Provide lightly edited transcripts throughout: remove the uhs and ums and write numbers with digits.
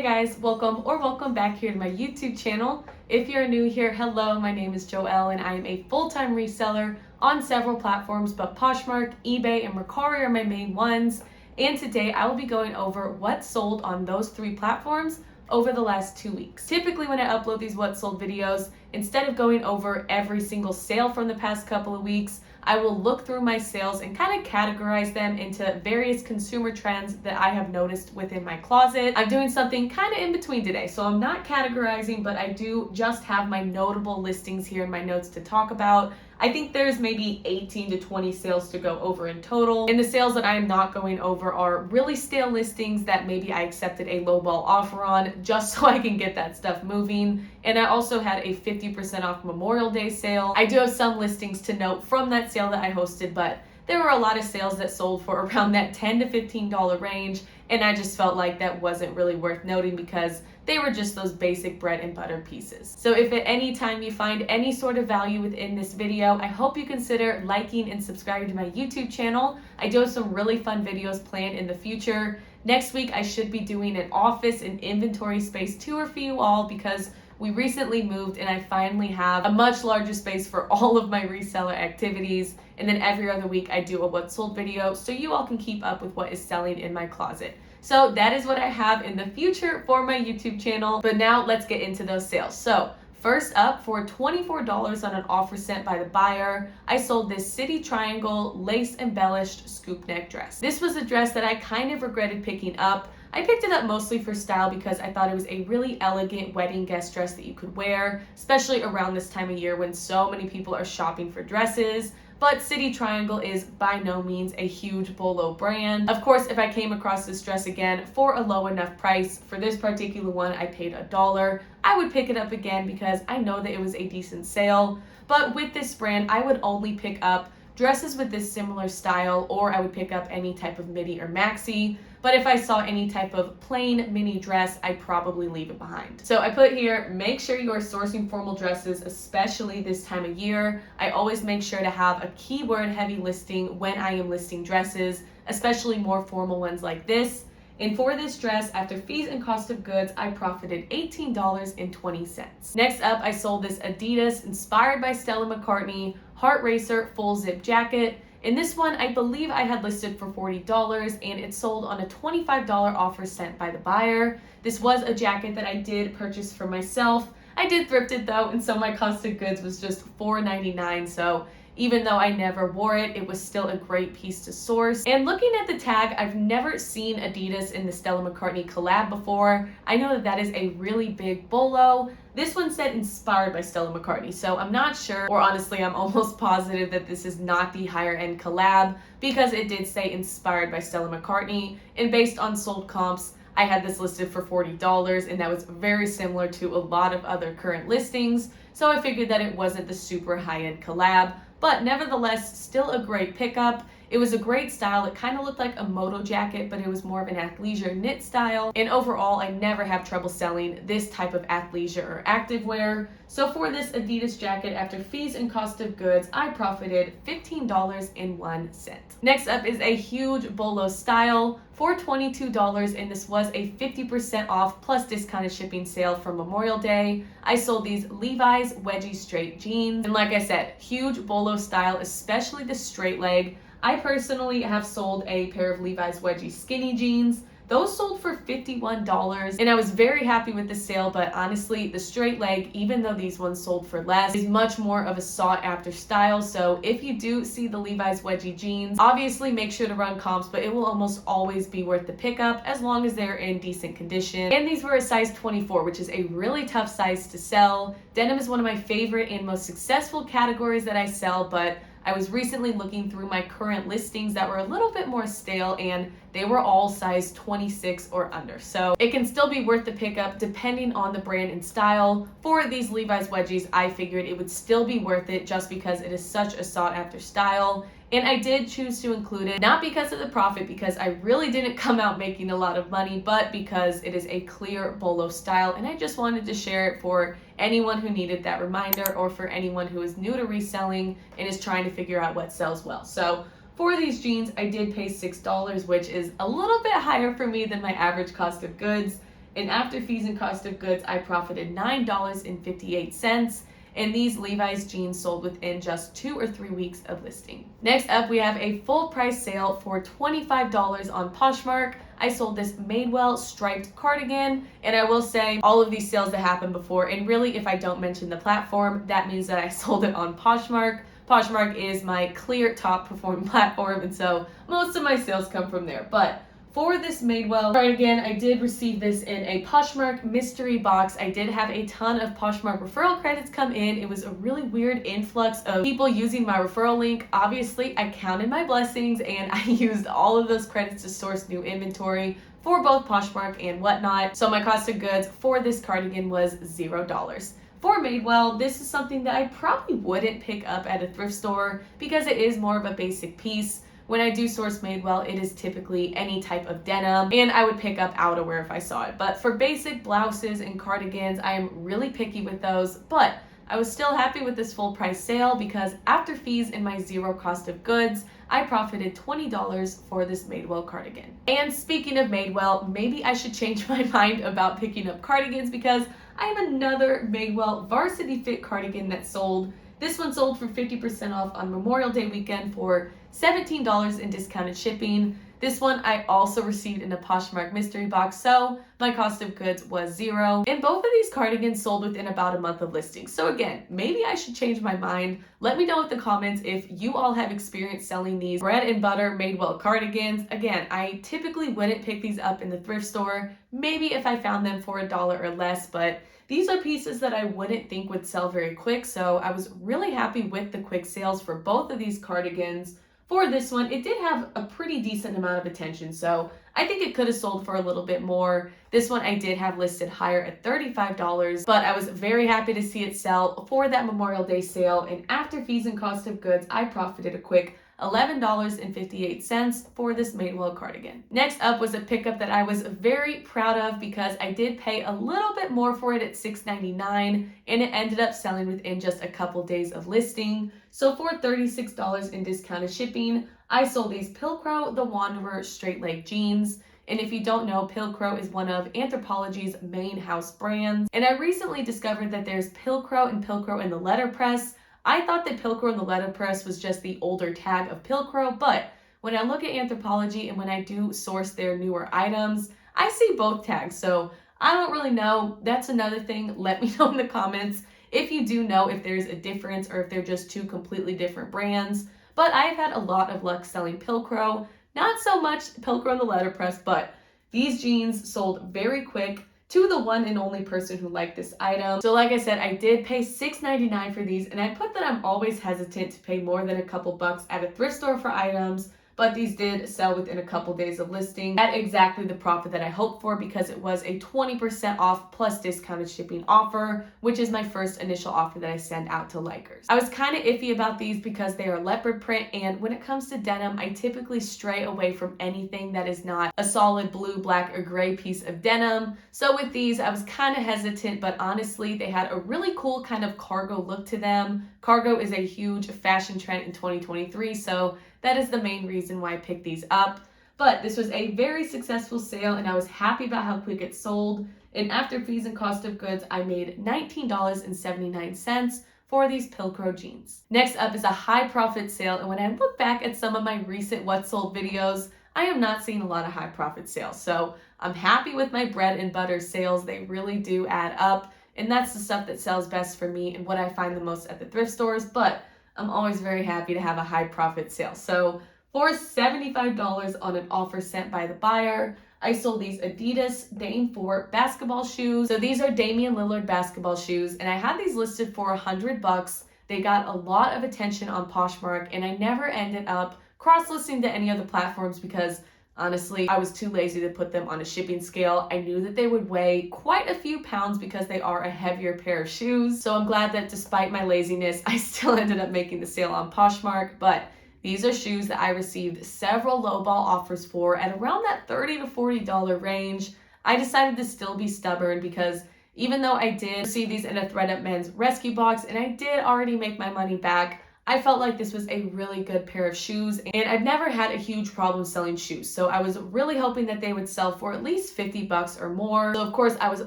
Hey guys, welcome back here to my YouTube channel. If you're new here, hello, my name is Joelle and I am a full-time reseller on several platforms, but Poshmark, eBay, and Mercari are my main ones. And today I will be going over what sold on those three platforms over the last 2 weeks. Typically when I upload these what sold videos, instead of going over every single sale from the past couple of weeks, I will look through my sales and kind of categorize them into various consumer trends that I have noticed within my closet. I'm doing something kind of in between today, so I'm not categorizing, but I do just have my notable listings here in my notes to talk about. I think there's maybe 18 to 20 sales to go over in total. And the sales that I am not going over are really stale listings that maybe I accepted a lowball offer on just so I can get that stuff moving. And I also had a 50% off Memorial Day sale. I do have some listings to note from that sale that I hosted, but there were a lot of sales that sold for around that $10 to $15 range, and I just felt like that wasn't really worth noting because they were just those basic bread and butter pieces. So if at any time you find any sort of value within this video, I hope you consider liking and subscribing to my YouTube channel. I do have some really fun videos planned in the future. Next week, I should be doing an office and inventory space tour for you all because we recently moved and I finally have a much larger space for all of my reseller activities. And then every other week I do a what sold video so you all can keep up with what is selling in my closet. So that is what I have in the future for my YouTube channel. But now let's get into those sales. So first up, for $24 on an offer sent by the buyer, I sold this City Triangle lace embellished scoop neck dress. This was a dress that I kind of regretted picking up. I picked it up mostly for style because I thought it was a really elegant wedding guest dress that you could wear, especially around this time of year when so many people are shopping for dresses. But City Triangle is by no means a huge Bolo brand. Of course, if I came across this dress again for a low enough price, for this particular one I paid $1, I would pick it up again because I know that it was a decent sale. But with this brand, I would only pick up dresses with this similar style, or I would pick up any type of midi or maxi. But if I saw any type of plain mini dress, I'd probably leave it behind. So I put here, make sure you are sourcing formal dresses, especially this time of year. I always make sure to have a keyword heavy listing when I am listing dresses, especially more formal ones like this. And for this dress, after fees and cost of goods, I profited $18.20. Next up, I sold this Adidas inspired by Stella McCartney Heart Racer full zip jacket. In this one, I believe I had listed for $40 and it sold on a $25 offer sent by the buyer. This was a jacket that I did purchase for myself. I did thrift it though, and so my cost of goods was just $4.99. So even though I never wore it, it was still a great piece to source. And looking at the tag, I've never seen Adidas in the Stella McCartney collab before. I know that that is a really big Bolo. This one said inspired by Stella McCartney, so I'm not sure, or honestly, I'm almost positive that this is not the higher end collab because it did say inspired by Stella McCartney. And based on sold comps, I had this listed for $40, and that was very similar to a lot of other current listings. So I figured that it wasn't the super high-end collab, but nevertheless, still a great pickup. It was a great style. It kind of looked like a moto jacket, but it was more of an athleisure knit style. And overall, I never have trouble selling this type of athleisure or activewear. So for this Adidas jacket, after fees and cost of goods, I profited $15.01. Next up is a huge Bolo style for $22, and this was a 50% off plus discounted shipping sale from Memorial Day. I sold these Levi's wedgie straight jeans. And like I said, huge Bolo style, especially the straight leg. I personally have sold a pair of Levi's wedgie skinny jeans. Those sold for $51, and I was very happy with the sale, but honestly, the straight leg, even though these ones sold for less, is much more of a sought after style. So if you do see the Levi's wedgie jeans, obviously make sure to run comps, but it will almost always be worth the pickup as long as they're in decent condition. And these were a size 24, which is a really tough size to sell. Denim is one of my favorite and most successful categories that I sell, but I was recently looking through my current listings that were a little bit more stale, and they were all size 26 or under. So it can still be worth the pickup depending on the brand and style. For these Levi's wedgies, I figured it would still be worth it just because it is such a sought after style. And I did choose to include it, not because of the profit, because I really didn't come out making a lot of money, but because it is a clear Bolo style, and I just wanted to share it for anyone who needed that reminder, or for anyone who is new to reselling and is trying to figure out what sells well. So for these jeans, I did pay $6, which is a little bit higher for me than my average cost of goods. and after fees and cost of goods, I profited $9.58. And these Levi's jeans sold within just 2 or 3 weeks of listing. Next up, we have a full price sale for $25 on Poshmark. I sold this Madewell striped cardigan, and I will say all of these sales that happened before, and really if I don't mention the platform, that means that I sold it on Poshmark. Poshmark is my clear top performing platform, and so most of my sales come from there. But for this Madewell cardigan, I did receive this in a Poshmark mystery box. I did have a ton of Poshmark referral credits come in. It was a really weird influx of people using my referral link. Obviously, I counted my blessings and I used all of those credits to source new inventory for both Poshmark and whatnot. So my cost of goods for this cardigan was $0. For Madewell, this is something that I probably wouldn't pick up at a thrift store because it is more of a basic piece. When I do source Madewell, it is typically any type of denim, and I would pick up outerwear if I saw it. But for basic blouses and cardigans, I am really picky with those, but I was still happy with this full price sale because after fees and my zero cost of goods, I profited $20 for this Madewell cardigan. And speaking of Madewell, maybe I should change my mind about picking up cardigans because I have another Madewell varsity fit cardigan that sold. This one sold for 50% off on Memorial Day weekend for $17 in discounted shipping. This one I also received in a Poshmark mystery box, so my cost of goods was $0. And both of these cardigans sold within about a month of listing. So again, maybe I should change my mind. Let me know in the comments if you all have experience selling these bread and butter Madewell cardigans. Again, I typically wouldn't pick these up in the thrift store, maybe if I found them for $1 or less, but these are pieces that I wouldn't think would sell very quick, so I was really happy with the quick sales for both of these cardigans. For this one, it did have a pretty decent amount of attention, so I think it could have sold for a little bit more. This one I did have listed higher at $35, but I was very happy to see it sell for that Memorial Day sale, and after fees and cost of goods, I profited a quick $11.58 for this Madewell cardigan. Next up was a pickup that I was very proud of because I did pay a little bit more for it at $6.99, and it ended up selling within just a couple days of listing. So for $36 in discounted shipping, I sold these Pilcrow the Wanderer straight leg jeans. And if you don't know, Pilcrow is one of Anthropologie's main house brands. And I recently discovered that there's Pilcrow and Pilcrow in the letterpress. I thought that Pilcrow in the letterpress was just the older tag of Pilcrow, but when I look at Anthropologie and when I do source their newer items, I see both tags. So I don't really know. That's another thing. Let me know in the comments if you do know if there's a difference or if they're just two completely different brands. But I've had a lot of luck selling Pilcrow. Not so much Pilcrow in the letterpress, but these jeans sold very quick to the one and only person who liked this item. So like I said, I did pay $6.99 for these, and I put that I'm always hesitant to pay more than a couple bucks at a thrift store for items, but these did sell within a couple days of listing at exactly the profit that I hoped for because it was a 20% off plus discounted shipping offer, which is my first initial offer that I send out to likers. I was kind of iffy about these because they are leopard print, and when it comes to denim, I typically stray away from anything that is not a solid blue, black, or gray piece of denim. So with these, I was kind of hesitant, but honestly, they had a really cool kind of cargo look to them. Cargo is a huge fashion trend in 2023, so that is the main reason why I picked these up. But this was a very successful sale, and I was happy about how quick it sold. And after fees and cost of goods, I made $19.79 for these Pilcrow jeans. Next up is a high profit sale, and when I look back at some of my recent what sold videos, I am not seeing a lot of high profit sales. So I'm happy with my bread and butter sales. They really do add up, and that's the stuff that sells best for me and what I find the most at the thrift stores. But I'm always very happy to have a high profit sale. So for $75 on an offer sent by the buyer, I sold these Adidas Dame 4 basketball shoes. So these are Damian Lillard basketball shoes, and I had these listed for $100. They got a lot of attention on Poshmark, and I never ended up cross-listing to any other platforms because honestly, I was too lazy to put them on a shipping scale. I knew that they would weigh quite a few pounds because they are a heavier pair of shoes. So I'm glad that despite my laziness, I still ended up making the sale on Poshmark. But these are shoes that I received several lowball offers for at around that $30 to $40 range. I decided to still be stubborn because even though I did receive these in a ThredUp men's rescue box and I did already make my money back, I felt like this was a really good pair of shoes, and I've never had a huge problem selling shoes. So I was really hoping that they would sell for at least 50 bucks or more. So of course I was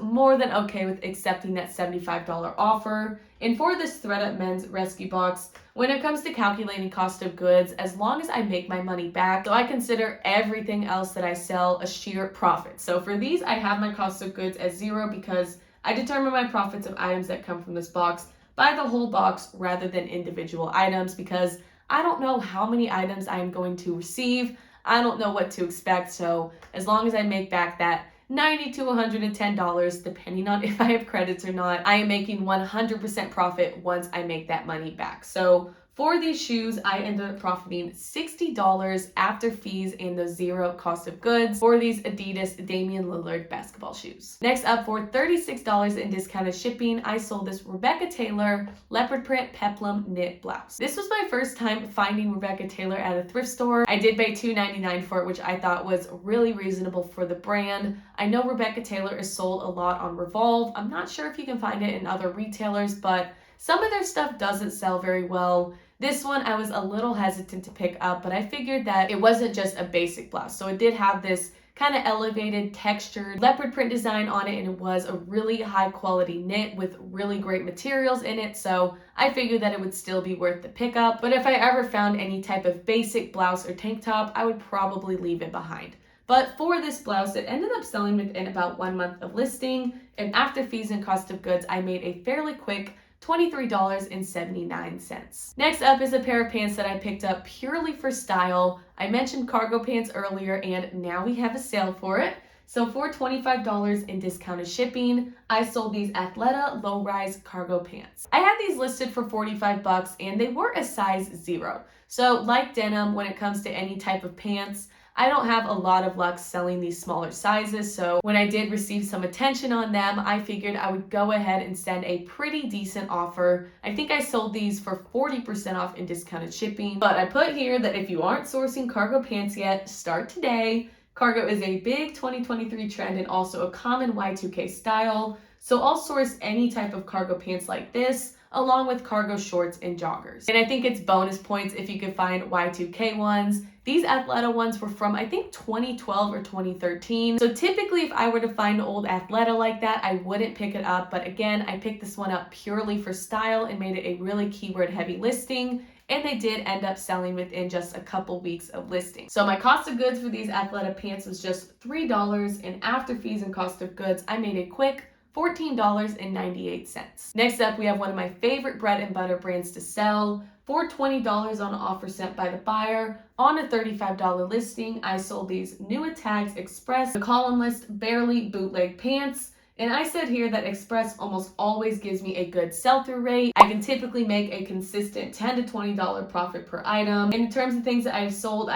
more than okay with accepting that $75 offer. And for this ThredUp men's rescue box, when it comes to calculating cost of goods, as long as I make my money back, so I consider everything else that I sell a sheer profit. So for these, I have my cost of goods as 0 because I determine my profits of items that come from this box by the whole box rather than individual items, because I don't know how many items I am going to receive. I don't know what to expect. So as long as I make back that $90 to $110, depending on if I have credits or not, I am making 100% profit once I make that money back. So for these shoes, I ended up profiting $60 after fees and the 0 cost of goods for these Adidas Damian Lillard basketball shoes. Next up, for $36 in discounted shipping, I sold this Rebecca Taylor leopard print peplum knit blouse. This was my first time finding Rebecca Taylor at a thrift store. I did pay $2.99 for it, which I thought was really reasonable for the brand. I know Rebecca Taylor is sold a lot on Revolve. I'm not sure if you can find it in other retailers, but some of their stuff doesn't sell very well. This one I was a little hesitant to pick up, but I figured that it wasn't just a basic blouse. So it did have this kind of elevated textured leopard print design on it, and it was a really high quality knit with really great materials in it. So I figured that it would still be worth the pickup. But if I ever found any type of basic blouse or tank top, I would probably leave it behind. But for this blouse, it ended up selling within about 1 month of listing, and after fees and cost of goods, I made a fairly quick $23.79. Next up is a pair of pants that I picked up purely for style. I mentioned cargo pants earlier, and now we have a sale for it. So for $25 in discounted shipping, I sold these Athleta low-rise cargo pants. I had these listed for 45 bucks, and they were a size 0. So like denim, when it comes to any type of pants, I don't have a lot of luck selling these smaller sizes, so when I did receive some attention on them, I figured I would go ahead and send a pretty decent offer. I think I sold these for 40% off in discounted shipping, but I put here that if you aren't sourcing cargo pants yet, start today. Cargo is a big 2023 trend and also a common Y2K style, so I'll source any type of cargo pants like this, along with cargo shorts and joggers. And I think it's bonus points if you can find Y2K ones. These Athleta ones were from, I think, 2012 or 2013. So typically, if I were to find old Athleta like that, I wouldn't pick it up. But again, I picked this one up purely for style and made it a really keyword heavy listing. And they did end up selling within just a couple weeks of listing. So my cost of goods for these Athleta pants was just $3. And after fees and cost of goods, I made a quick $14.98. Next up, we have one of my favorite bread and butter brands to sell. For $20 on an offer sent by the buyer, on a $35 listing, I sold these New Tags Express, the column list barely bootleg pants. And I said here that Express almost always gives me a good sell-through rate. I can typically make a consistent $10 to $20 profit per item. And in terms of things that I've sold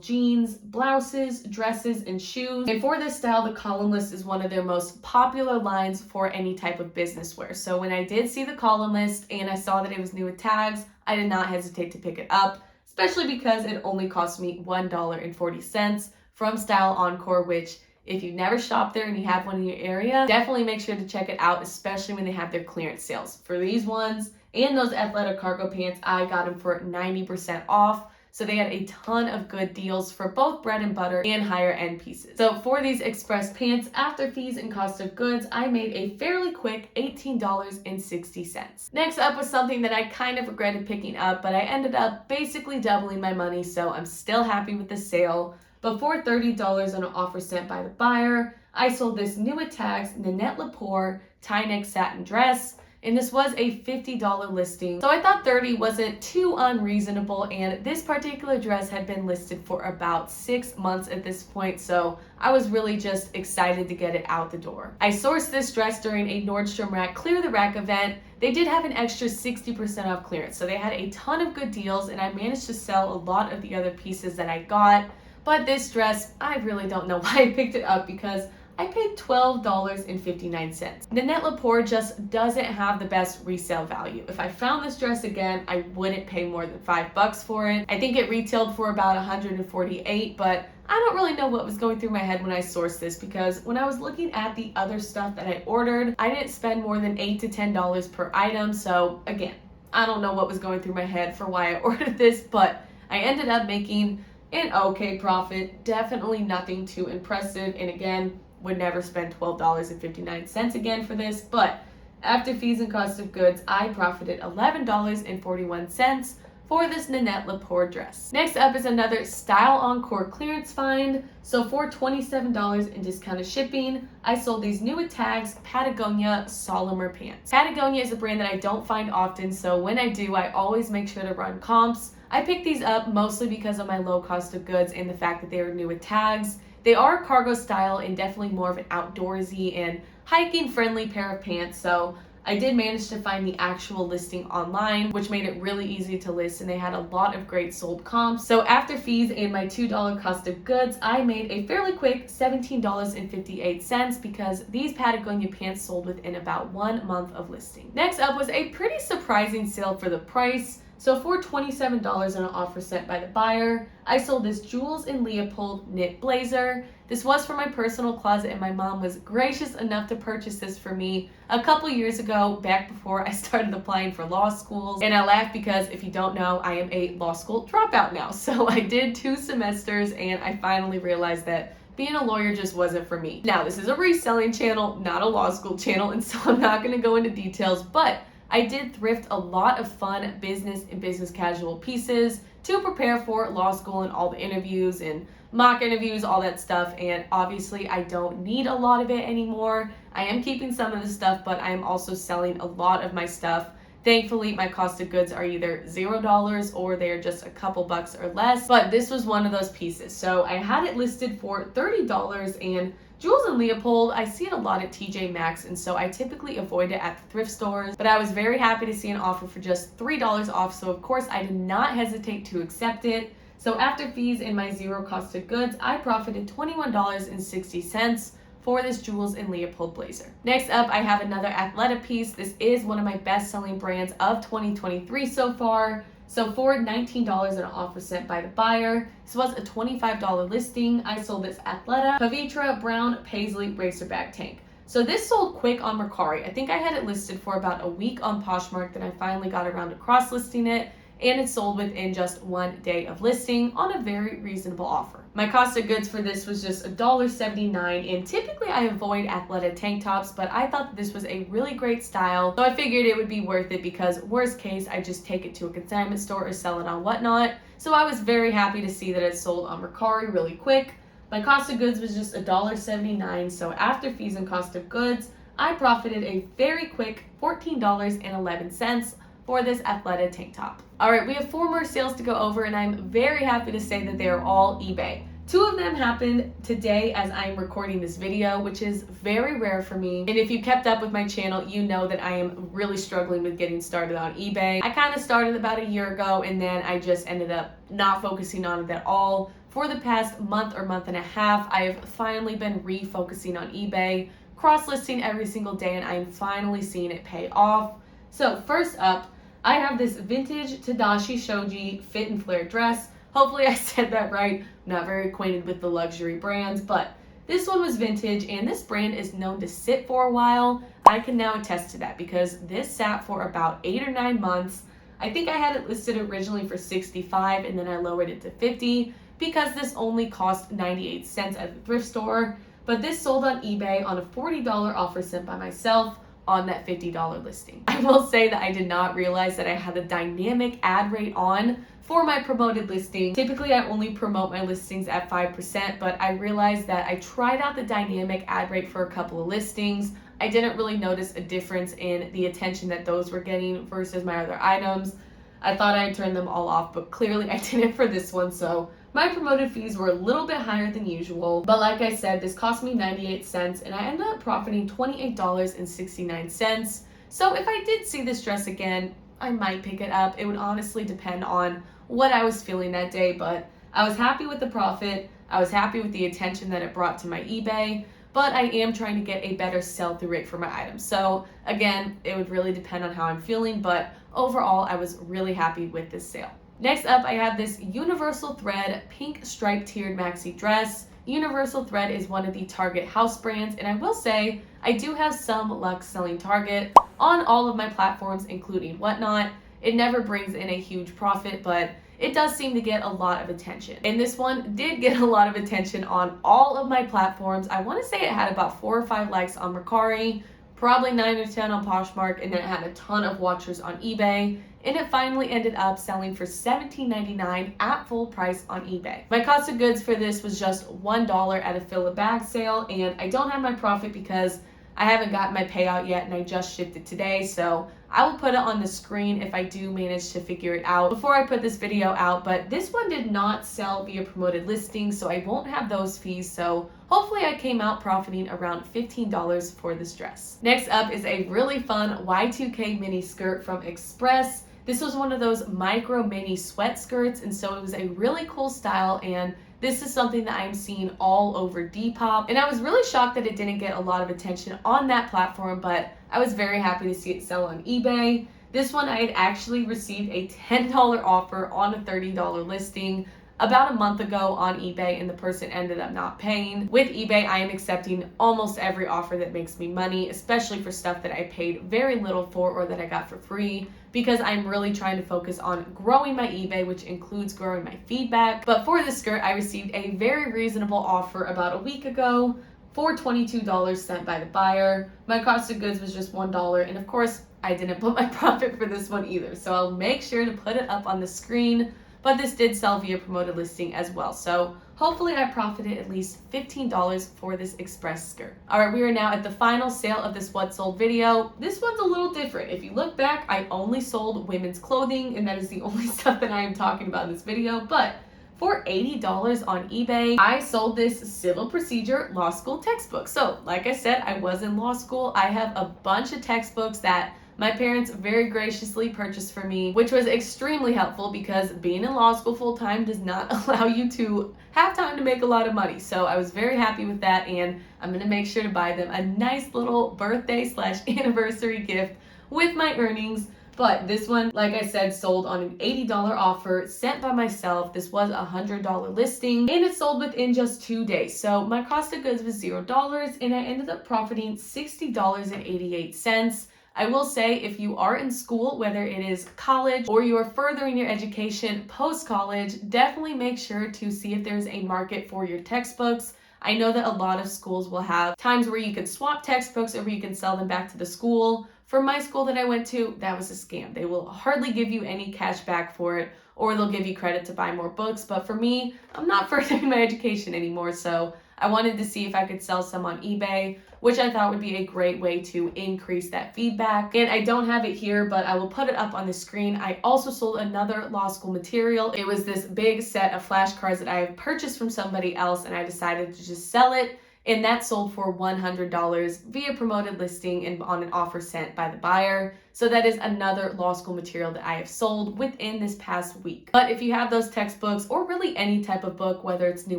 jeans, blouses, dresses, and shoes. And for this style, the column list is one of their most popular lines for any type of business wear. So when I did see the column list and I saw that it was New Tags, I did not hesitate to pick it up, especially because it only cost me $1.40 from Style Encore, which if you've never shopped there and you have one in your area, definitely make sure to check it out, especially when they have their clearance sales. For these ones and those Athleta cargo pants, I got them for 90% off. So they had a ton of good deals for both bread and butter and higher end pieces. So for these Express pants, after fees and cost of goods, I made a fairly quick $18.60. Next up was something that I kind of regretted picking up, but I ended up basically doubling my money, so I'm still happy with the sale. But for $30 on an offer sent by the buyer, I sold this New Tags Nanette Lepore tie neck satin dress. And this was a $50 listing. So I thought $30 wasn't too unreasonable, and this particular dress had been listed for about 6 months at this point, so I was really just excited to get it out the door. I sourced this dress during a Nordstrom Rack Clear the Rack event. They did have an extra 60% off clearance, so they had a ton of good deals, and I managed to sell a lot of the other pieces that I got. But this dress, I really don't know why I picked it up because I paid $12.59. Nanette Lepore just doesn't have the best resale value. If I found this dress again, I wouldn't pay more than $5 for it. I think it retailed for about $148, but I don't really know what was going through my head when I sourced this, because when I was looking at the other stuff that I ordered, I didn't spend more than $8 to $10 per item. So again, I don't know what was going through my head for why I ordered this, but I ended up making an okay profit. Definitely nothing too impressive, and again, would never spend $12.59 again for this, but after fees and cost of goods, I profited $11.41 for this Nanette Lepore dress. Next up is another Style Encore clearance find. So for $27 in discounted shipping, I sold these new with tags Patagonia Solimer pants. Patagonia is a brand that I don't find often, so when I do, I always make sure to run comps. I picked these up mostly because of my low cost of goods and the fact that they were new with tags. They are cargo style and definitely more of an outdoorsy and hiking friendly pair of pants, so I did manage to find the actual listing online, which made it really easy to list, and they had a lot of great sold comps. So after fees and my $2 cost of goods, I made a fairly quick $17.58 because these Patagonia pants sold within about 1 month of listing. Next up was a pretty surprising sale for the price. So for $27 on an offer sent by the buyer, I sold this Jules and Leopold knit blazer. This was for my personal closet, and my mom was gracious enough to purchase this for me a couple years ago, back before I started applying for law schools. And I laugh because if you don't know, I am a law school dropout now. So I did 2 semesters and I finally realized that being a lawyer just wasn't for me. Now, this is a reselling channel, not a law school channel, and so I'm not going to go into details, but I did thrift a lot of fun business and business casual pieces to prepare for law school and all the interviews and mock interviews, all that stuff. And obviously I don't need a lot of it anymore. I am keeping some of the stuff, but I am also selling a lot of my stuff. Thankfully, my cost of goods are either $0 or they're just a couple bucks or less, but this was one of those pieces. So I had it listed for $30, and Jules and Leopold, I see it a lot at TJ Maxx, and so I typically avoid it at the thrift stores, but I was very happy to see an offer for just $3 off, so of course I did not hesitate to accept it. So after fees and my 0 cost of goods, I profited $21.60 for this Jules and Leopold blazer. Next up, I have another Athleta piece. This is one of my best-selling brands of 2023 so far. So for $19 on an offer sent by the buyer, this was a $25 listing. I sold this Athleta Pavitra Brown Paisley Racerback tank. So this sold quick on Mercari. I think I had it listed for about a week on Poshmark, then I finally got around to cross-listing it, and it sold within just 1 day of listing on a very reasonable offer. My cost of goods for this was just $1.79, and typically I avoid Athleta tank tops, but I thought that this was a really great style, so I figured it would be worth it because worst case, I just take it to a consignment store or sell it on Whatnot. So I was very happy to see that it sold on Mercari really quick. My cost of goods was just $1.79, so after fees and cost of goods, I profited a very quick $14.11 for this Athleta tank top. Alright, we have 4 more sales to go over, and I'm very happy to say that they are all eBay. 2 of them happened today as I'm recording this video, which is very rare for me. And if you kept up with my channel, you know that I am really struggling with getting started on eBay. I kind of started about a year ago, and then I just ended up not focusing on it at all. For the past month or month and a half, I have finally been refocusing on eBay, cross-listing every single day, and I am finally seeing it pay off. So first up, I have this vintage Tadashi Shoji fit and flare dress. Hopefully I said that right. I'm not very acquainted with the luxury brands, but this one was vintage, and this brand is known to sit for a while. I can now attest to that because this sat for about 8 or 9 months. I think I had it listed originally for $65, and then I lowered it to $50 because this only cost 98 cents at the thrift store. But this sold on eBay on a $40 offer sent by myself on that $50 listing. I will say that I did not realize that I had a dynamic ad rate on for my promoted listing. Typically, I only promote my listings at 5%, but I realized that I tried out the dynamic ad rate for a couple of listings. I didn't really notice a difference in the attention that those were getting versus my other items. I thought I had turned them all off, but clearly I didn't for this one, so my promoted fees were a little bit higher than usual, but like I said, this cost me 98 cents, and I ended up profiting $28.69. So if I did see this dress again, I might pick it up. It would honestly depend on what I was feeling that day, but I was happy with the profit. I was happy with the attention that it brought to my eBay, but I am trying to get a better sell-through rate for my items. So again, it would really depend on how I'm feeling, but overall, I was really happy with this sale. Next up, I have this Universal Thread pink striped tiered maxi dress. Universal Thread is one of the Target house brands, and I will say I do have some luck selling Target on all of my platforms, including Whatnot. it never brings in a huge profit, but it does seem to get a lot of attention. And this one did get a lot of attention on all of my platforms. I want to say it had about 4 or 5 likes on Mercari, probably 9 or 10 on Poshmark, and then it had a ton of watchers on eBay. And it finally ended up selling for $17.99 at full price on eBay. My cost of goods for this was just $1 at a fill a bag sale, and I don't have my profit because I haven't gotten my payout yet and I just shipped it today, so I will put it on the screen if I do manage to figure it out before I put this video out. But this one did not sell via promoted listings, so I won't have those fees, so hopefully I came out profiting around $15 for this dress. Next up is a really fun Y2K mini skirt from Express. This was one of those micro mini sweat skirts, and so it was a really cool style, and this is something that I'm seeing all over Depop, and I was really shocked that it didn't get a lot of attention on that platform, but I was very happy to see it sell on eBay. This one I had actually received a $10 offer on a $30 listing about a month ago on eBay, and the person ended up not paying. With eBay, I am accepting almost every offer that makes me money, especially for stuff that I paid very little for or that I got for free, because I'm really trying to focus on growing my eBay, which includes growing my feedback. But for this skirt, I received a very reasonable offer about a week ago for $22 sent by the buyer. My cost of goods was just $1, and of course, I didn't put my profit for this one either, so I'll make sure to put it up on the screen. But this did sell via promoted listing as well, so hopefully I profited at least $15 for this Express skirt. Alright, we are now at the final sale of this What Sold video. This one's a little different. If you look back, I only sold women's clothing, and that is the only stuff that I am talking about in this video, but for $80 on eBay, I sold this civil procedure law school textbook. So, like I said, I was in law school. I have a bunch of textbooks that my parents very graciously purchased for me, which was extremely helpful because being in law school full time does not allow you to have time to make a lot of money. So I was very happy with that, and I'm going to make sure to buy them a nice little birthday/anniversary gift with my earnings. But this one, like I said, sold on an $80 offer sent by myself. This was a $100 listing, and it sold within just 2 days. So my cost of goods was $0, and I ended up profiting $60.88. I will say, if you are in school, whether it is college or you are furthering your education post-college, definitely make sure to see if there's a market for your textbooks. I know that a lot of schools will have times where you can swap textbooks or where you can sell them back to the school. For my school that I went to, that was a scam. They will hardly give you any cash back for it, or they'll give you credit to buy more books. But for me, I'm not furthering my education anymore, so I wanted to see if I could sell some on eBay, which I thought would be a great way to increase that feedback. And I don't have it here, but I will put it up on the screen. I also sold another law school material. It was this big set of flashcards that I have purchased from somebody else, and I decided to just sell it. And that sold for $100 via promoted listing and on an offer sent by the buyer. So that is another law school material that I have sold within this past week. But if you have those textbooks, or really any type of book, whether it's new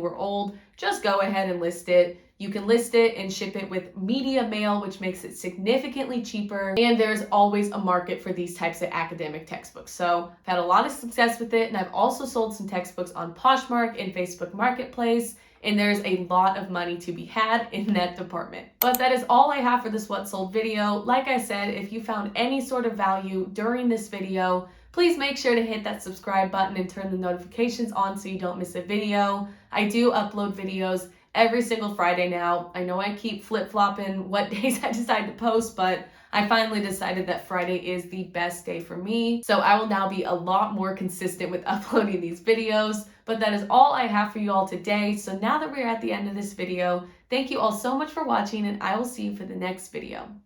or old, just go ahead and list it. You can list it and ship it with media mail, which makes it significantly cheaper. And there's always a market for these types of academic textbooks. So I've had a lot of success with it. And I've also sold some textbooks on Poshmark and Facebook Marketplace. And there's a lot of money to be had in that department. But that is all I have for this What Sold video. Like I said, if you found any sort of value during this video, please make sure to hit that subscribe button and turn the notifications on so you don't miss a video. I do upload videos every single Friday now. I know I keep flip-flopping what days I decide to post, but I finally decided that Friday is the best day for me. So I will now be a lot more consistent with uploading these videos. But that is all I have for you all today. So now that we're at the end of this video, thank you all so much for watching, and I will see you for the next video.